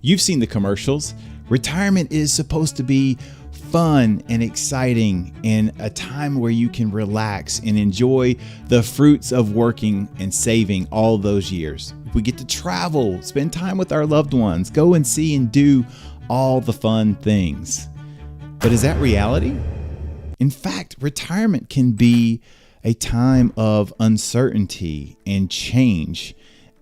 You've seen the commercials. Retirement is supposed to be fun and exciting and a time where you can relax and enjoy the fruits of working and saving all those years. We get to travel, spend time with our loved ones, go and see and do all the fun things. But is that reality? In fact, retirement can be a time of uncertainty and change.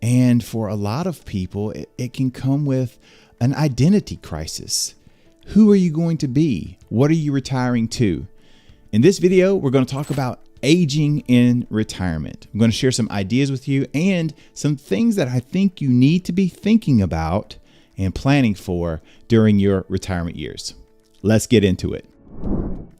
And for a lot of people, it can come with an identity crisis. Who are you going to be? What are you retiring to? In this video, we're going to talk about aging in retirement. I'm going to share some ideas with you and some things that I think you need to be thinking about and planning for during your retirement years. Let's get into it.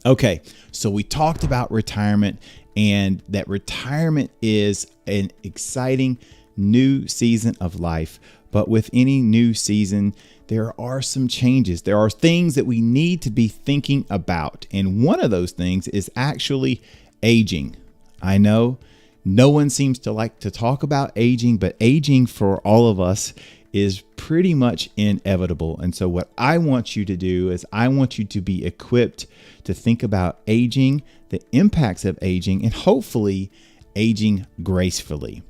Okay, so we talked about retirement and that retirement is an exciting new season of life. But with any new season, there are some changes. There are things that we need to be thinking about. And one of those things is actually aging. I know no one seems to like to talk about aging, but aging for all of us is pretty much inevitable. And so what I want you to do is I want you to be equipped to think about aging, the impacts of aging, and hopefully aging gracefully.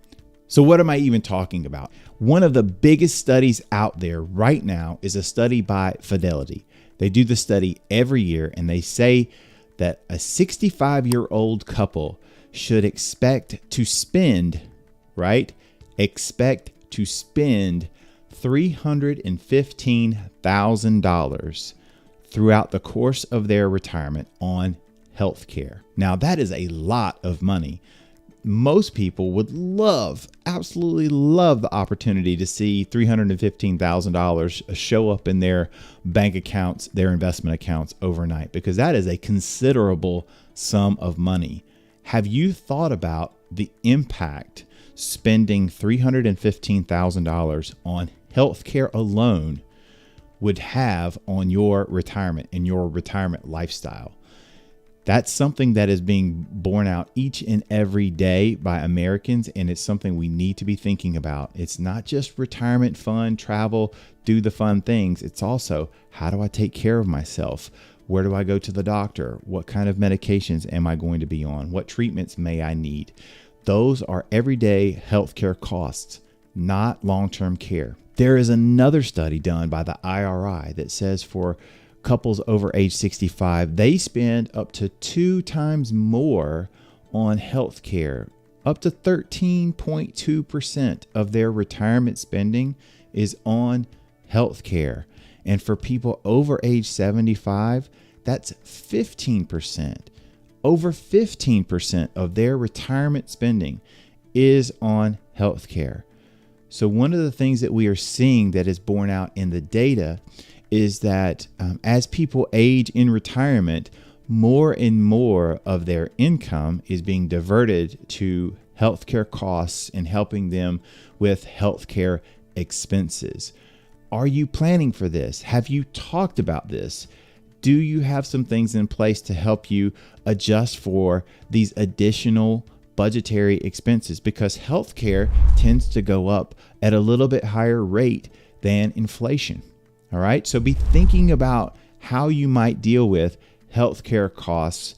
So what am I even talking about? One of the biggest studies out there right now is a study by Fidelity. They do the study every year, and they say that a 65-year-old couple should expect to spend $315,000 throughout the course of their retirement on health care. Now, that is a lot of money. Most people would absolutely love the opportunity to see $315,000 show up in their bank accounts, their investment accounts overnight, because that is a considerable sum of money. Have you thought about the impact spending $315,000 on healthcare alone would have on your retirement and your retirement lifestyle? That's something that is being borne out each and every day by Americans, and it's something we need to be thinking about. It's not just retirement fun, travel, do the fun things. It's also, how do I take care of myself? Where do I go to the doctor? What kind of medications am I going to be on? What treatments may I need? Those are everyday healthcare costs, not long-term care. There is another study done by the IRI that says for couples over age 65, they spend up to 2 times more on health care. Up to 13.2% of their retirement spending is on health care. And for people over age 75, that's 15%. Over 15% of their retirement spending is on health care. So one of the things that we are seeing that is borne out in the data is that as people age in retirement, more and more of their income is being diverted to healthcare costs and helping them with healthcare expenses. Are you planning for this? Have you talked about this? Do you have some things in place to help you adjust for these additional budgetary expenses? Because healthcare tends to go up at a little bit higher rate than inflation. All right, so be thinking about how you might deal with healthcare costs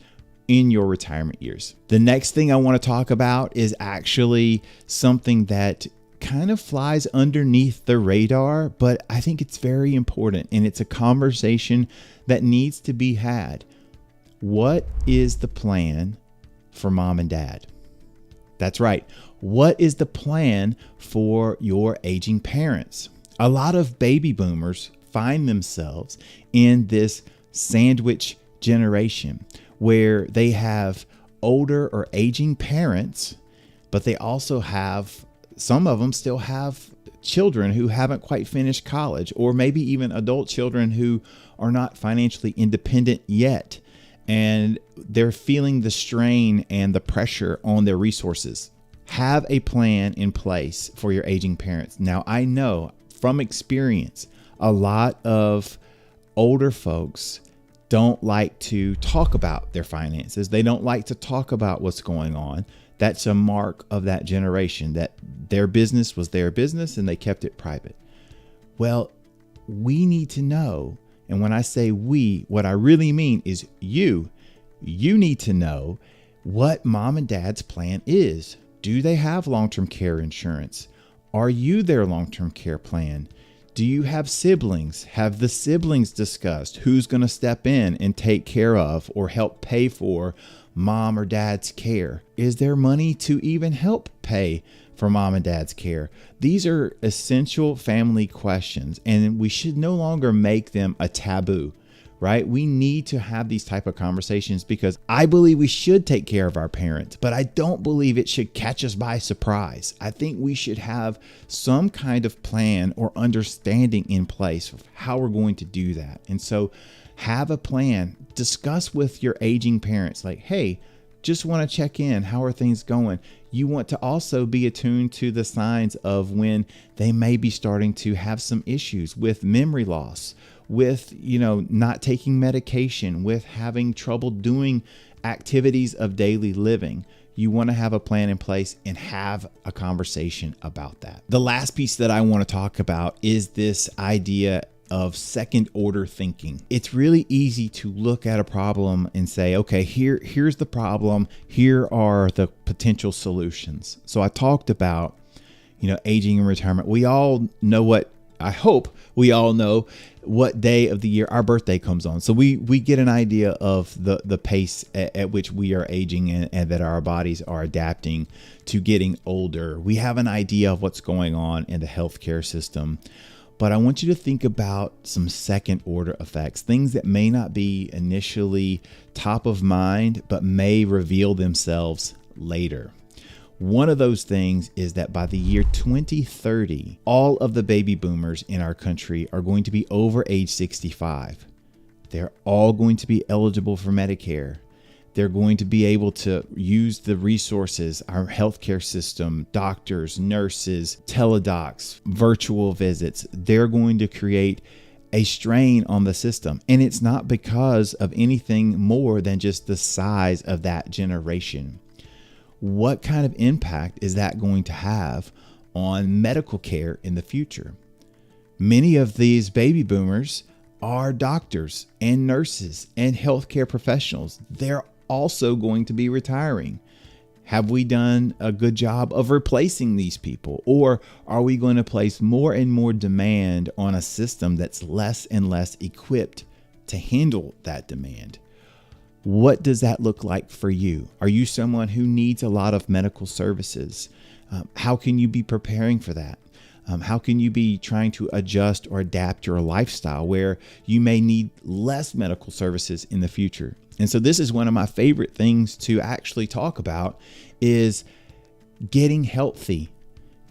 in your retirement years. The next thing I want to talk about is actually something that kind of flies underneath the radar, but I think it's very important, and it's a conversation that needs to be had. What is the plan for mom and dad? That's right. What is the plan for your aging parents? A lot of baby boomers find themselves in this sandwich generation where they have older or aging parents, but they also have, some of them still have children who haven't quite finished college, or maybe even adult children who are not financially independent yet. And they're feeling the strain and the pressure on their resources. Have a plan in place for your aging parents. Now, I know from experience, a lot of older folks don't like to talk about their finances. They don't like to talk about what's going on. That's a mark of that generation, that their business was their business and they kept it private. Well, we need to know. And when I say we, what I really mean is you need to know what mom and dad's plan is. Do they have long-term care insurance? Are you their long-term care plan? Do you have siblings? Have the siblings discussed who's going to step in and take care of or help pay for mom or dad's care? Is there money to even help pay for mom and dad's care? These are essential family questions, and we should no longer make them a taboo, right? We need to have these type of conversations because I believe we should take care of our parents, but I don't believe it should catch us by surprise. I think we should have some kind of plan or understanding in place of how we're going to do that. And so have a plan, discuss with your aging parents, like, hey, just want to check in. How are things going? You want to also be attuned to the signs of when they may be starting to have some issues with memory loss, with, not taking medication, with having trouble doing activities of daily living. You want to have a plan in place and have a conversation about that. The last piece that I want to talk about is this idea of second order thinking. It's really easy to look at a problem and say, okay, here's the problem. Here are the potential solutions. So I talked about, aging and retirement. We all know I hope we all know what day of the year our birthday comes on. So we get an idea of the pace at which we are aging and that our bodies are adapting to getting older. We have an idea of what's going on in the healthcare system. But I want you to think about some second order effects, things that may not be initially top of mind, but may reveal themselves later. One of those things is that by the year 2030, all of the baby boomers in our country are going to be over age 65. They're all going to be eligible for Medicare. They're going to be able to use the resources, our healthcare system, doctors, nurses, teledocs, virtual visits. They're going to create a strain on the system. And it's not because of anything more than just the size of that generation. What kind of impact is that going to have on medical care in the future? Many of these baby boomers are doctors and nurses and healthcare professionals. They're also going to be retiring. Have we done a good job of replacing these people? Or are we going to place more and more demand on a system that's less and less equipped to handle that demand? What does that look like for you? Are you someone who needs a lot of medical services? How can you be preparing for that? How can you be trying to adjust or adapt your lifestyle where you may need less medical services in the future? And so this is one of my favorite things to actually talk about is getting healthy.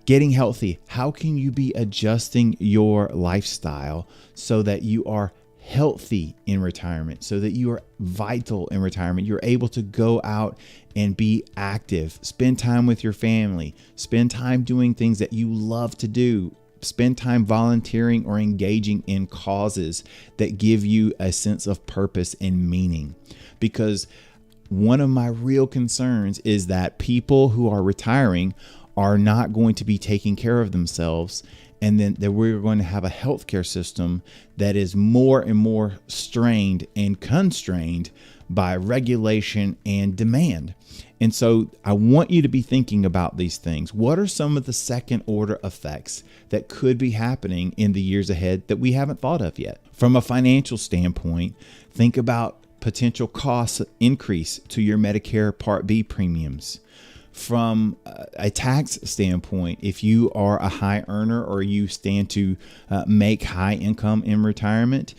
Getting healthy. How can you be adjusting your lifestyle so that you are healthy in retirement, so that you are vital in retirement? You're able to go out and be active, spend time with your family, spend time doing things that you love to do, spend time volunteering or engaging in causes that give you a sense of purpose and meaning. Because one of my real concerns is that people who are retiring are not going to be taking care of themselves, and then that we're going to have a healthcare system that is more and more strained and constrained by regulation and demand. And so I want you to be thinking about these things. What are some of the second order effects that could be happening in the years ahead that we haven't thought of yet? From a financial standpoint, think about potential cost increase to your Medicare Part B premiums. From a tax standpoint, if you are a high earner or you stand to make high income in retirement,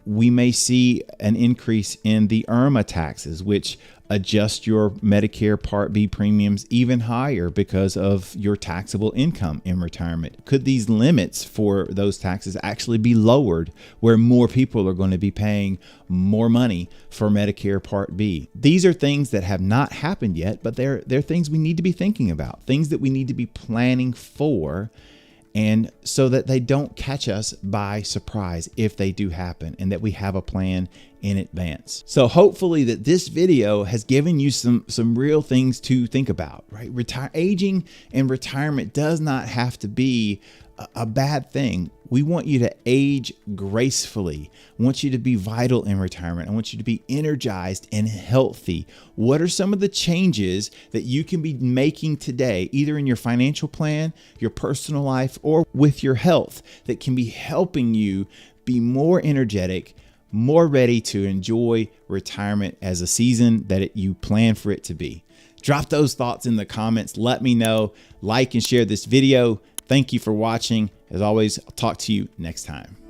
we may see an increase in the IRMA taxes, which adjust your Medicare Part B premiums even higher because of your taxable income in retirement. Could these limits for those taxes actually be lowered where more people are going to be paying more money for Medicare Part B? These are things that have not happened yet, but they're things we need to be thinking about, things that we need to be planning for, and so that they don't catch us by surprise if they do happen, and that we have a plan in advance. So hopefully that this video has given you some real things to think about, right? Aging and retirement does not have to be a bad thing. We want you to age gracefully. I want you to be vital in retirement. I want you to be energized and healthy. What are some of the changes that you can be making today, either in your financial plan, your personal life, or with your health, that can be helping you be more energetic, more ready to enjoy retirement as a season that you plan for it to be? Drop those thoughts in the comments. Let me know. Like and share this video. Thank you for watching. As always, I'll talk to you next time.